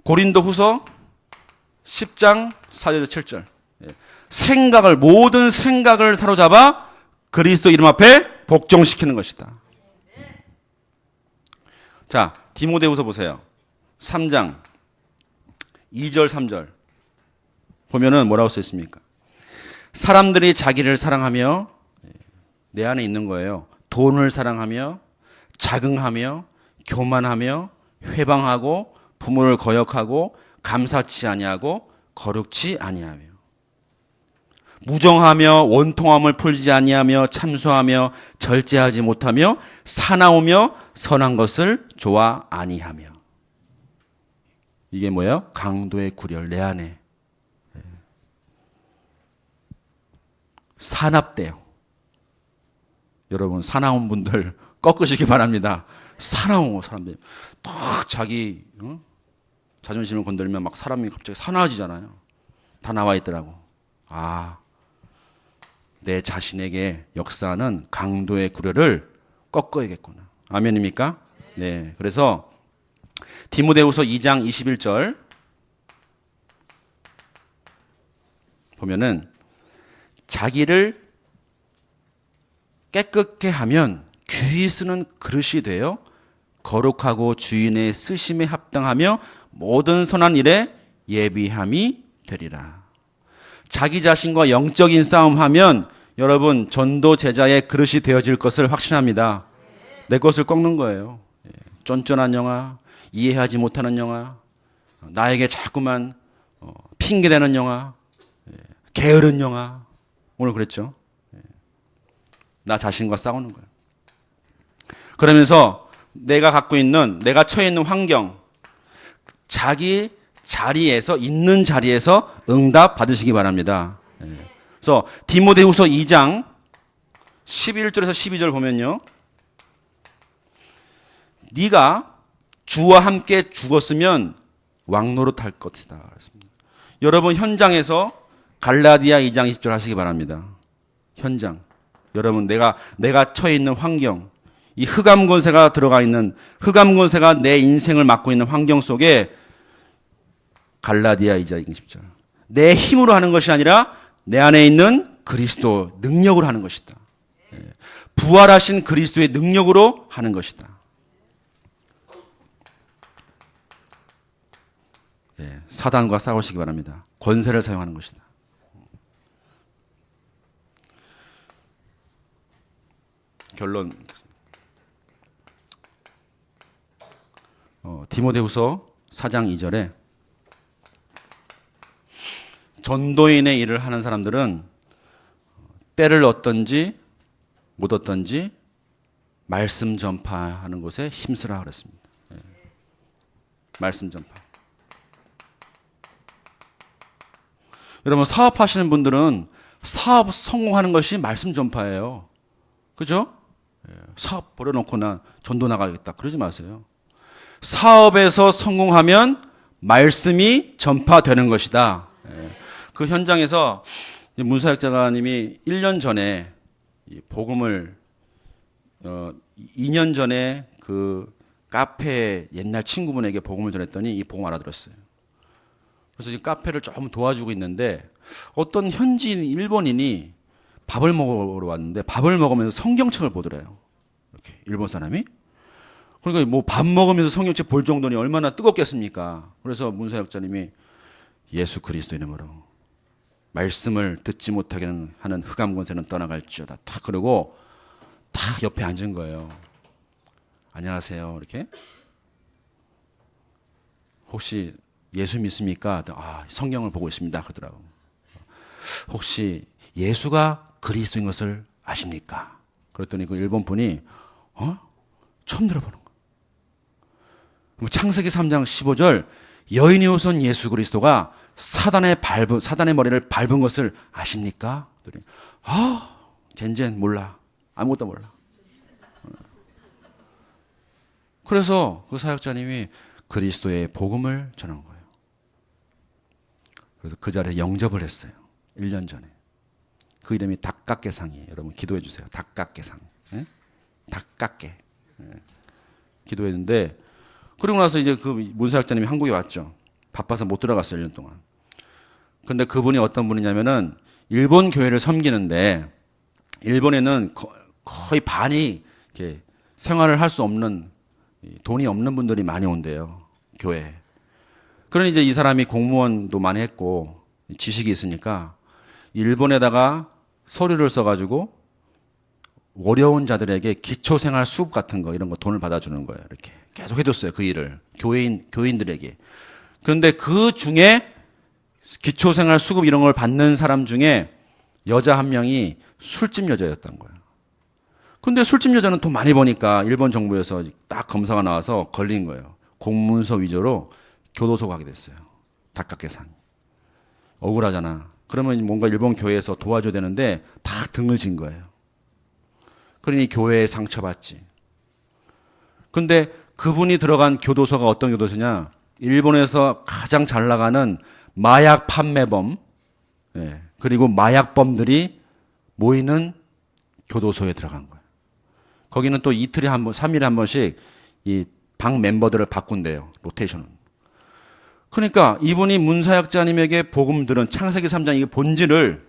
고린도 후서 10장 4절 7절. 생각을, 모든 생각을 사로잡아 그리스도 이름 앞에 복종시키는 것이다. 자, 디모데후서 보세요. 3장 2절 3절 보면은 뭐라고 써 있습니까? 사람들이 자기를 사랑하며, 내 안에 있는 거예요. 돈을 사랑하며, 자긍하며, 교만하며, 회방하고, 부모를 거역하고, 감사치 아니하고, 거룩치 아니하며, 무정하며, 원통함을 풀지 아니하며, 참소하며, 절제하지 못하며, 사나우며, 선한 것을 좋아 아니하며. 이게 뭐예요? 강도의 구렬, 내 안에 사납대요. 여러분, 사나운 분들 꺾으시기 바랍니다. 사나운 사람들 딱 자기 자존심을 건드리면 막 사람이 갑자기 사나워지잖아요. 다 나와 있더라고. 아, 내 자신에게 역사하는 강도의 구려를 꺾어야겠구나. 아멘입니까? 네. 그래서 디모데후서 2장 21절 보면은 자기를 깨끗게 하면 귀히 쓰는 그릇이 되어 거룩하고 주인의 쓰심에 합당하며 모든 선한 일에 예비함이 되리라. 자기 자신과 영적인 싸움하면 여러분 전도 제자의 그릇이 되어질 것을 확신합니다. 내 것을 꺾는 거예요. 쫀쫀한 영화, 이해하지 못하는 영화, 나에게 자꾸만 핑계대는 영화, 게으른 영화. 오늘 그랬죠. 나 자신과 싸우는 거예요. 그러면서 내가 갖고 있는, 내가 처해 있는 환경, 자기 자리에서, 있는 자리에서 응답 받으시기 바랍니다. 그래서 디모데후서 2장 11절에서 12절 보면요. 네가 주와 함께 죽었으면 왕노릇 할 것이다. 여러분 현장에서 갈라디아 2장 20절 하시기 바랍니다. 현장. 여러분 내가 처해 있는 환경, 이 흑암권세가 들어가 있는, 흑암권세가 내 인생을 맡고 있는 환경 속에 갈라디아 2장 20절. 내 힘으로 하는 것이 아니라 내 안에 있는 그리스도 능력으로 하는 것이다. 부활하신 그리스도의 능력으로 하는 것이다. 사단과 싸우시기 바랍니다. 권세를 사용하는 것이다. 결론. 디모데후서 4장 2절에 전도인의 일을 하는 사람들은 때를 얻든지 못 얻든지 말씀 전파하는 것에 힘쓰라 그랬습니다. 말씀 전파. 여러분 사업하시는 분들은 사업 성공하는 것이 말씀 전파예요. 그죠? 사업 버려놓고 나 전도 나가겠다. 그러지 마세요. 사업에서 성공하면 말씀이 전파되는 것이다. 그 현장에서 문사역자님이 1년 전에 복음을 2년 전에 그 카페 옛날 친구분에게 복음을 전했더니 이 복음 알아들었어요. 그래서 지금 카페를 조금 도와주고 있는데 어떤 현지인 일본인이 밥을 먹으러 왔는데 밥을 먹으면서 성경책을 보더래요. 이렇게 일본 사람이. 그러니까 뭐 밥 먹으면서 성경책 볼 정도니 얼마나 뜨겁겠습니까? 그래서 문사역자님이 예수 그리스도 이름으로 말씀을 듣지 못하게 하는 흑암 권세는 떠나갈지어다. 딱 그러고 딱 옆에 앉은 거예요. 안녕하세요. 이렇게. 혹시 예수 믿습니까? 성경을 보고 있습니다. 그러더라고요. 혹시 예수가 그리스도인 것을 아십니까? 그랬더니 그 일본 분이 처음 들어보는 거예요. 창세기 3장 15절 여인이 오선 예수 그리스도가 사단의 머리를 밟은 것을 아십니까? 그랬더니 젠젠 몰라. 아무것도 몰라. 그래서 그 사역자님이 그리스도의 복음을 전한 거예요. 그래서 그 자리에 영접을 했어요. 1년 전에. 그 이름이 닭깎개상이에요. 여러분 기도해 주세요. 닭깎개상. 예? 닭깎개. 예. 기도했는데 그러고 나서 이제 그 문사역자님이 한국에 왔죠. 바빠서 못 들어갔어요. 1년 동안. 근데 그분이 어떤 분이냐면은 일본 교회를 섬기는데 일본에는 거의 반이 이렇게 생활을 할 수 없는 돈이 없는 분들이 많이 온대요. 교회에. 그러니 이제 이 사람이 공무원도 많이 했고 지식이 있으니까 일본에다가 서류를 써가지고 어려운 자들에게 기초생활 수급 같은 거 이런 거 돈을 받아주는 거예요. 이렇게 계속 해줬어요. 그 일을 교인들에게. 그런데 그 중에 기초생활 수급 이런 걸 받는 사람 중에 여자 한 명이 술집 여자였던 거예요. 근데 술집 여자는 돈 많이 버니까 일본 정부에서 딱 검사가 나와서 걸린 거예요. 공문서 위조로 교도소 가게 됐어요. 닭깎개상. 억울하잖아. 그러면 뭔가 일본 교회에서 도와줘야 되는데 다 등을 진 거예요. 그러니 교회에 상처받지. 근데 그분이 들어간 교도소가 어떤 교도소냐? 일본에서 가장 잘 나가는 마약 판매범, 그리고 마약범들이 모이는 교도소에 들어간 거예요. 거기는 또 이틀에 한 번, 3일에 한 번씩 이 방 멤버들을 바꾼대요. 로테이션은. 그러니까 이분이 문사역자님에게 복음 들은 창세기 3장 이 본질을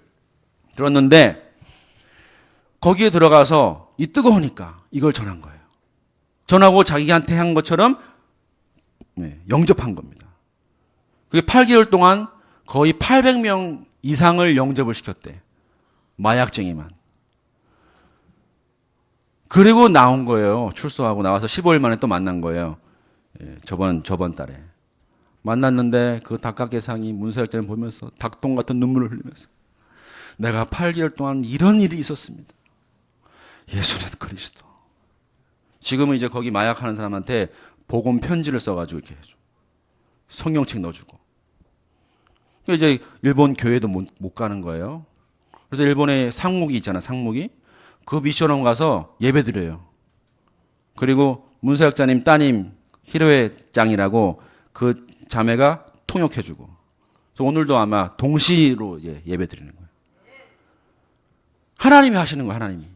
들었는데 거기에 들어가서 이 뜨거우니까 이걸 전한 거예요. 전하고 자기한테 한 것처럼 영접한 겁니다. 그게 8개월 동안 거의 800명 이상을 영접을 시켰대. 마약쟁이만. 그리고 나온 거예요. 출소하고 나와서 15일 만에 또 만난 거예요. 저번 달에. 만났는데 그 닭깎개상이 문사역자님 보면서 닭똥 같은 눈물을 흘리면서 내가 8개월 동안 이런 일이 있었습니다. 예수는 그리스도. 지금은 이제 거기 마약하는 사람한테 복음 편지를 써가지고 이렇게 해줘. 성경책 넣어주고. 이제 일본 교회도 못 가는 거예요. 그래서 일본에 상무기 있잖아, 상무기. 그 미션원 가서 예배 드려요. 그리고 문사역자님 따님 히로에 짱이라고 그 자매가 통역해주고. 그래서 오늘도 아마 동시로 예배 드리는 거예요. 하나님이 하시는 거예요, 하나님이.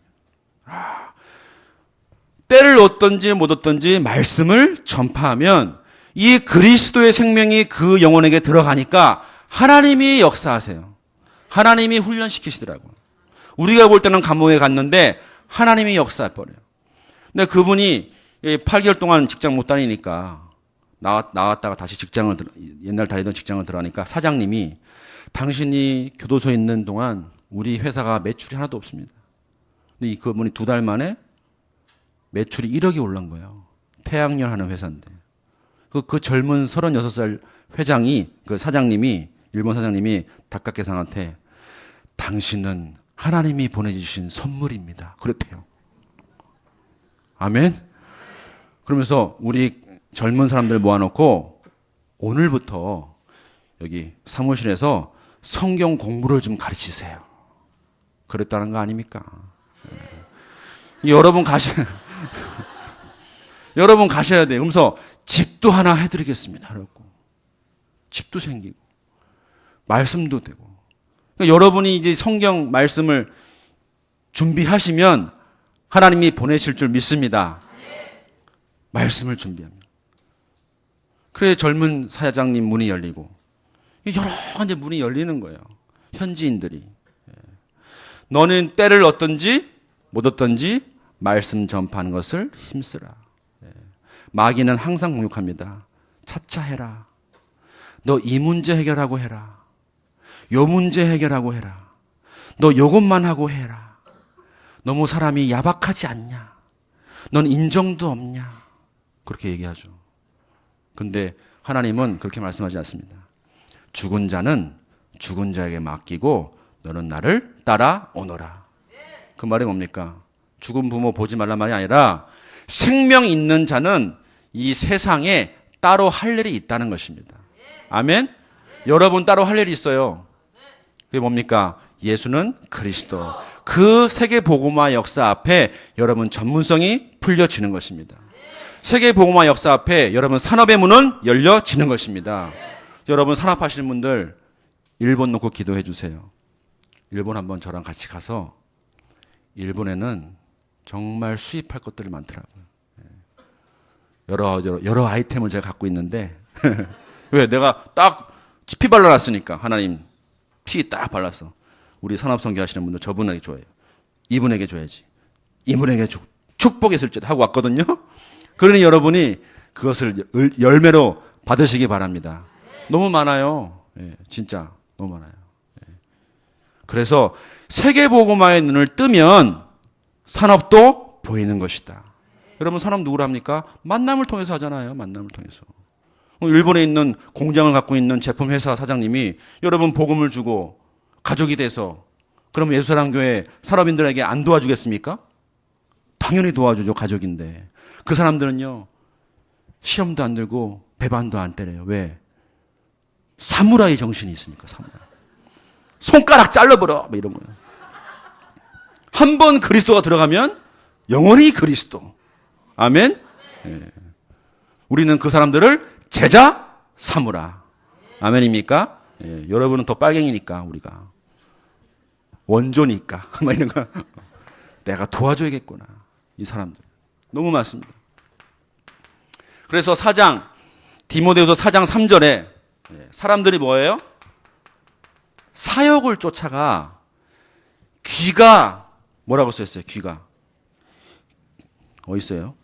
때를 얻든지 못 얻든지 말씀을 전파하면 이 그리스도의 생명이 그 영혼에게 들어가니까 하나님이 역사하세요. 하나님이 훈련시키시더라고요. 우리가 볼 때는 감옥에 갔는데 하나님이 역사해버려요. 근데 그분이 8개월 동안 직장 못 다니니까 나왔다가 다시 옛날 다니던 직장을 들어가니까 사장님이 당신이 교도소에 있는 동안 우리 회사가 매출이 하나도 없습니다. 근데 그분이 2달 만에 매출이 1억이 올라온 거예요. 태양열 하는 회사인데. 그 젊은 36살 회장이, 그 사장님이, 일본 사장님이 닭깎개상한테 당신은 하나님이 보내주신 선물입니다. 그랬대요. 아멘? 그러면서 우리 젊은 사람들 모아놓고 오늘부터 여기 사무실에서 성경 공부를 좀 가르치세요. 그랬다는 거 아닙니까? 여러분 여러분 가셔야 돼요. 그러면서 집도 하나 해드리겠습니다. 그랬고 집도 생기고 말씀도 되고. 그러니까 여러분이 이제 성경 말씀을 준비하시면 하나님이 보내실 줄 믿습니다. 말씀을 준비하면. 그래 젊은 사장님 문이 열리고 여러 가지 문이 열리는 거예요. 현지인들이. 너는 때를 얻든지 못 얻든지 말씀 전파하는 것을 힘쓰라. 마귀는 항상 공격합니다. 차차 해라. 너 이 문제 해결하고 해라. 요 문제 해결하고 해라. 너 요것만 하고 해라. 너무 사람이 야박하지 않냐? 넌 인정도 없냐? 그렇게 얘기하죠. 근데 하나님은 그렇게 말씀하지 않습니다. 죽은 자는 죽은 자에게 맡기고 너는 나를 따라오너라. 그 말이 뭡니까? 죽은 부모 보지 말란 말이 아니라 생명 있는 자는 이 세상에 따로 할 일이 있다는 것입니다. 아멘? 여러분 따로 할 일이 있어요. 그게 뭡니까? 예수는 그리스도. 그 세계 복음화 역사 앞에 여러분 전문성이 풀려지는 것입니다. 세계 복음화 역사 앞에 여러분 산업의 문은 열려지는 것입니다. 여러분 산업하시는 분들 일본 놓고 기도해 주세요. 일본 한번 저랑 같이 가서 일본에는 정말 수입할 것들이 많더라고요. 여러 아이템을 제가 갖고 있는데 왜? 내가 딱 피 발라놨으니까. 하나님 피 딱 발라서 우리 산업선교 하시는 분들 저분에게 줘요. 이분에게 줘야지. 이분에게 축복의 술집 하고 왔거든요. 그러니 여러분이 그것을 열매로 받으시기 바랍니다. 너무 많아요. 예, 진짜 너무 많아요. 예. 그래서 세계복음화의 눈을 뜨면 산업도 보이는 것이다. 여러분 산업 누구를 합니까? 만남을 통해서 하잖아요. 만남을 통해서. 일본에 있는 공장을 갖고 있는 제품 회사 사장님이 여러분 복음을 주고 가족이 돼서 그럼 예수사랑교회 산업인들에게 안 도와주겠습니까? 당연히 도와주죠. 가족인데. 그 사람들은요. 시험도 안 들고 배반도 안 때려요. 왜? 사무라이 정신이 있으니까. 사무라이. 손가락 잘라버려. 뭐 이런 거예요. 한 번 그리스도가 들어가면 영원히 그리스도. 아멘? 예. 우리는 그 사람들을 제자 삼으라. 아멘입니까? 예. 여러분은 더 빨갱이니까 우리가. 원조니까. 막 이런 거. 내가 도와줘야겠구나. 이 사람들. 너무 많습니다. 그래서 디모데후서 4장 3절에 사람들이 뭐예요? 사욕을 쫓아가 귀가 뭐라고 써있어요? 귀가. 어디 있어요?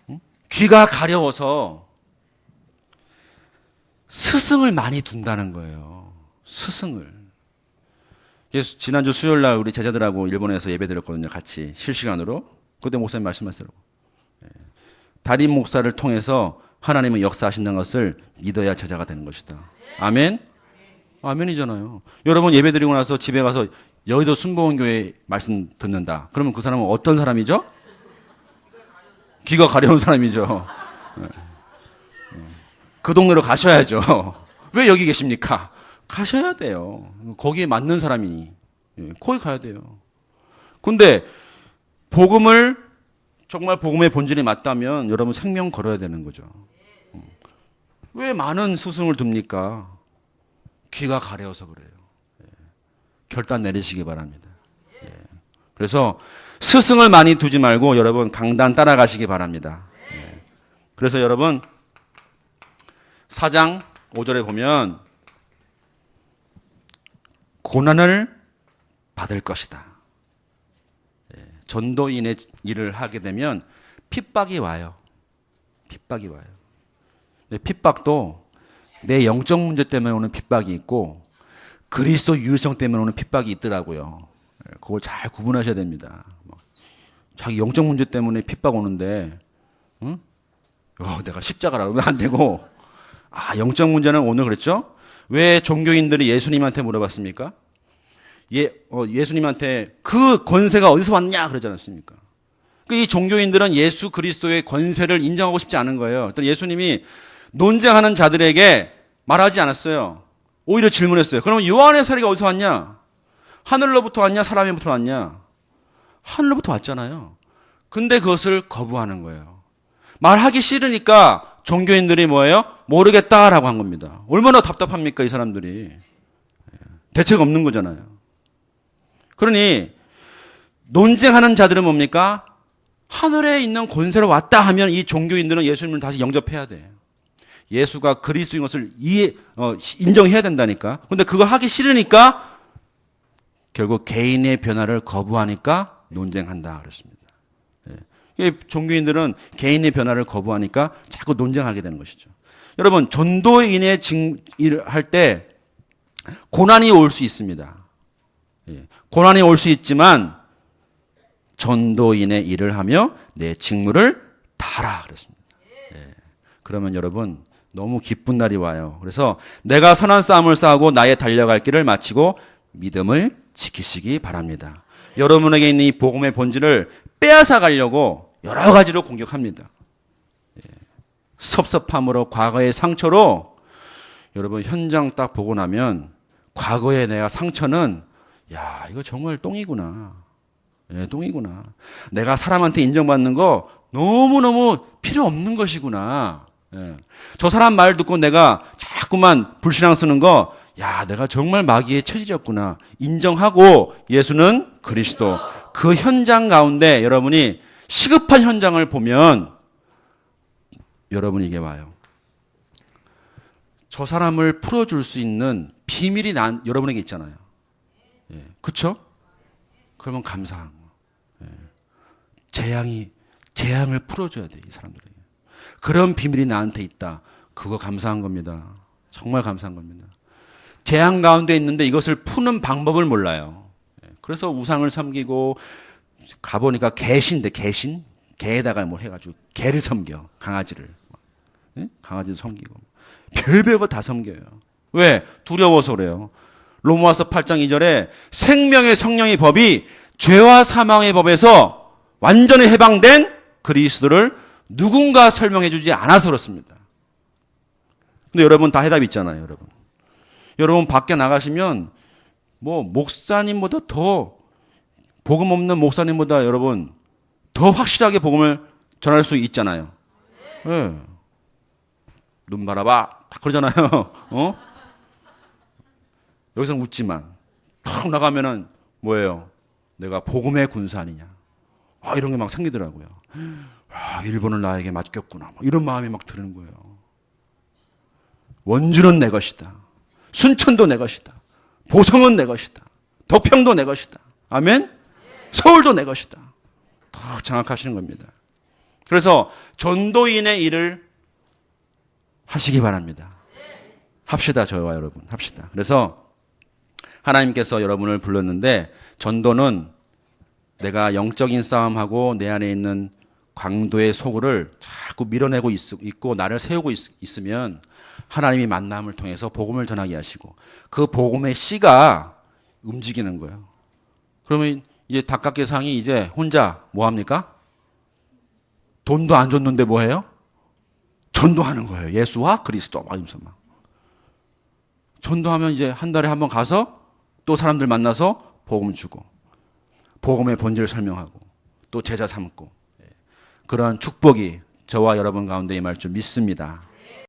응? 귀가 가려워서 스승을 많이 둔다는 거예요. 스승을. 지난주 수요일 날 우리 제자들하고 일본에서 예배 드렸거든요. 같이 실시간으로. 그때 목사님 말씀하시더라고. 담임 목사를 통해서 하나님은 역사하신다는 것을 믿어야 제자가 되는 것이다. 아멘? 아멘이잖아요. 여러분 예배 드리고 나서 집에 가서 여의도 순복음교회 말씀 듣는다. 그러면 그 사람은 어떤 사람이죠? 귀가 가려운 사람이죠. 그 동네로 가셔야죠. 왜 여기 계십니까? 가셔야 돼요. 거기에 맞는 사람이니. 거기 가야 돼요. 근데 복음을 정말 복음의 본질이 맞다면 여러분 생명 걸어야 되는 거죠. 왜 많은 스승을 둡니까? 귀가 가려워서 그래요. 결단 내리시기 바랍니다. 그래서 스승을 많이 두지 말고 여러분 강단 따라가시기 바랍니다. 그래서 여러분 4장 5절에 보면 고난을 받을 것이다. 전도인의 일을 하게 되면 핍박이 와요. 핍박이 와요. 핍박도 내 영적 문제 때문에 오는 핍박이 있고 그리스도 유일성 때문에 오는 핍박이 있더라고요. 그걸 잘 구분하셔야 됩니다. 자기 영적 문제 때문에 핍박 오는데 응? 내가 십자가라 그러면 안 되고 영적 문제는 오늘 그랬죠? 왜 종교인들이 예수님한테 물어봤습니까? 예수님한테 그 권세가 어디서 왔냐 그러지 않았습니까? 이 종교인들은 예수 그리스도의 권세를 인정하고 싶지 않은 거예요. 예수님이 논쟁하는 자들에게 말하지 않았어요. 오히려 질문했어요. 그러면 요한의 세례가 어디서 왔냐? 하늘로부터 왔냐? 사람으로부터 왔냐? 하늘로부터 왔잖아요. 근데 그것을 거부하는 거예요. 말하기 싫으니까 종교인들이 뭐예요? 모르겠다라고 한 겁니다. 얼마나 답답합니까 이 사람들이. 대책 없는 거잖아요. 그러니 논쟁하는 자들은 뭡니까? 하늘에 있는 권세로 왔다 하면 이 종교인들은 예수님을 다시 영접해야 돼. 예수가 그리스도인 것을 인정해야 된다니까. 근데 그거 하기 싫으니까 결국 개인의 변화를 거부하니까 논쟁한다 그랬습니다. 종교인들은 개인의 변화를 거부하니까 자꾸 논쟁하게 되는 것이죠. 여러분, 전도인의 일을 할 때 고난이 올 수 있습니다. 고난이 올 수 있지만 전도인의 일을 하며 내 직무를 다하라 그랬습니다. 그러면 여러분 너무 기쁜 날이 와요. 그래서 내가 선한 싸움을 싸우고 나의 달려갈 길을 마치고 믿음을 지키시기 바랍니다. 여러분에게 있는 이 복음의 본질을 빼앗아 가려고 여러 가지로 공격합니다. 섭섭함으로, 과거의 상처로. 여러분, 현장 딱 보고 나면 과거의 내가 상처는 야, 이거 정말 똥이구나. 똥이구나. 내가 사람한테 인정받는 거 너무너무 필요 없는 것이구나. 저 사람 말 듣고 내가 자꾸만 불신앙 쓰는 거, 야, 내가 정말 마귀의 체질이었구나. 인정하고 예수는 그리스도. 그 현장 가운데 여러분이 시급한 현장을 보면 여러분 이게 와요. 저 사람을 풀어줄 수 있는 비밀이 여러분에게 있잖아요. 그렇죠? 그러면 감사한 거. 재앙을 풀어줘야 돼, 이 사람들에게. 그런 비밀이 나한테 있다. 그거 감사한 겁니다. 정말 감사한 겁니다. 재앙 가운데 있는데 이것을 푸는 방법을 몰라요. 그래서 우상을 섬기고 가보니까 개신데 개신? 개에다가 뭐 해가지고 개를 섬겨. 강아지를. 강아지도 섬기고. 별별 거 다 섬겨요. 왜? 두려워서 그래요. 로마서 8장 2절에 생명의 성령의 법이 죄와 사망의 법에서 완전히 해방된 그리스도를 누군가 설명해 주지 않아서 그렇습니다. 근데 여러분 다 해답이 있잖아요, 여러분. 여러분 밖에 나가시면 뭐 목사님보다 더 복음 없는 목사님보다 여러분 더 확실하게 복음을 전할 수 있잖아요. 네. 눈 바라봐. 딱 그러잖아요. 여기서는 웃지만 탁 나가면은 뭐예요? 내가 복음의 군사 아니냐. 이런 게 막 생기더라고요. 일본을 나에게 맡겼구나. 이런 마음이 막 드는 거예요. 원주는 내 것이다. 순천도 내 것이다. 보성은 내 것이다. 덕평도 내 것이다. 아멘? 서울도 내 것이다. 더 장악하시는 겁니다. 그래서 전도인의 일을 하시기 바랍니다. 합시다, 저와 여러분. 합시다. 그래서 하나님께서 여러분을 불렀는데 전도는 내가 영적인 싸움하고 내 안에 있는 강도의 소굴을 자꾸 밀어내고 있고 나를 세우고 있으면 하나님이 만남을 통해서 복음을 전하게 하시고 그 복음의 씨가 움직이는 거예요. 그러면 이제 닭깎이 상이 이제 혼자 뭐 합니까? 돈도 안 줬는데 뭐 해요? 전도하는 거예요. 예수와 그리스도 말하면서 막. 전도하면 이제 한 달에 한 번 가서 또 사람들 만나서 복음 주고 복음의 본질을 설명하고 또 제자 삼고 그러한 축복이 저와 여러분 가운데 임할 줄 믿습니다.